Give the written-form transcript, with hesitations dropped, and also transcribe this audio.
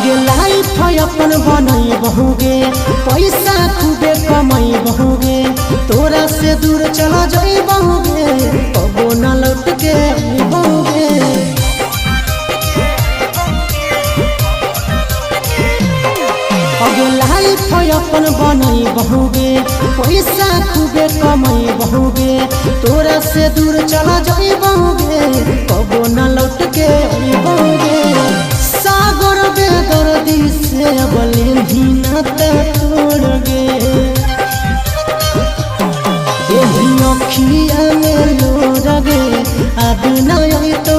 आगे लाइफ अपन बनई बहुगे, पैसा खूबे कमाई बहुगे, तोरा से दूर चला जाई बहुगे, कबो न लौट के बहुगे। आगे लाइफ अपन बनई बहुगे, पैसा खूबे कमाई बहुगे, तोरा से दूर चला जाई बहुगे, कबो न लौट के बहुगे। सागर बेदर्दी से बोले नाता तोड़ गे, यही अखिया में लोर गे, अब न आई तो